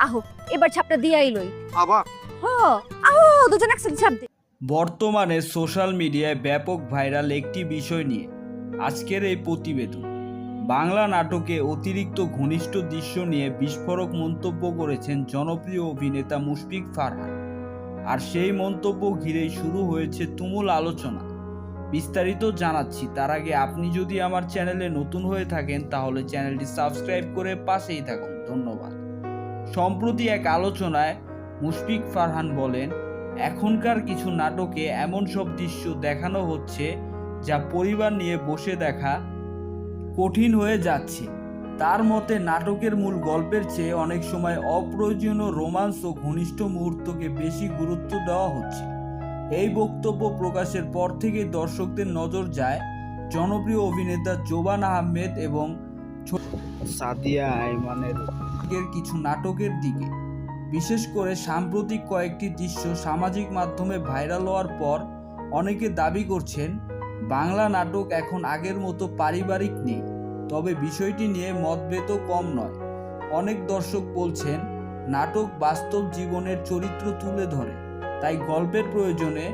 আহো এবার ছাপটা দিয়াই লই। আবার হ আহো দুজন একসাথে ছাপ দে। বর্তমানে সোশ্যাল মিডিয়ায় ব্যাপক ভাইরাল একটি বিষয় নিয়ে আজকের এই প্রতিবেদন। বাংলা নাটকে অতিরিক্ত ঘনিষ্ঠ দৃশ্য নিয়ে বিস্ফোরক মন্তব্য করেছেন জনপ্রিয় অভিনেতা মুশফিক ফারহান। আর সেই মন্তব্য ঘিরেই শুরু হয়েছে তুমুল আলোচনা। বিস্তারিত জানাচ্ছি তার আগে আপনি যদি আমার চ্যানেলে নতুন হয়ে থাকেন তাহলে চ্যানেলটি সাবস্ক্রাইব করে পাশেই থাকুন, ধন্যবাদ। সম্প্রতি এক আলোচনায় মুশফিক ফারহান বলেন, এখনকার কিছু নাটকে এমন সব দৃশ্য দেখানো হচ্ছে যা পরিবার নিয়ে বসে দেখা কঠিন হয়ে যাচ্ছে। তার মতে নাটকের মূল গল্পের চেয়ে অনেক সময় অপ্রয়োজনীয় রোমান্স ও ঘনিষ্ঠ মুহূর্তকে বেশি গুরুত্ব দেওয়া হচ্ছে। এই বক্তব্য প্রকাশের পর থেকেই দর্শকদের নজর যায় জনপ্রিয় অভিনেতা জোবান আহমেদ এবং সাদিয়া আইমানের কিছু নাটকের দিকে। বিশেষ করে সাম্প্রতিক কয়েকটি দৃশ্য সামাজিক মাধ্যমে ভাইরাল হওয়ার পর অনেকে দাবি করছেন বাংলা নাটক এখন আগের মতো পারিবারিক নেই। তবে বিষয়টি নিয়ে মতভেদও কম নয়। অনেক দর্শক বলছেন নাটক বাস্তব জীবনের চরিত্র তুলে ধরে, তাই গল্পের প্রয়োজনে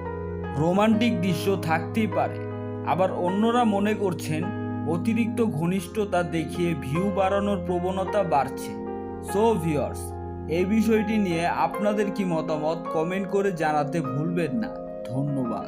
রোমান্টিক দৃশ্য থাকতেই পারে। আবার অন্যরা মনে করছেন অতিরিক্ত ঘনিষ্ঠতা দেখিয়ে ভিউ বাড়ানোর প্রবণতা বাড়ছে। সো ভিউয়ার্স, এই বিষয়টি নিয়ে আপনাদের কি মতামত কমেন্ট করে জানাতে ভুলবেন না। ধন্যবাদ।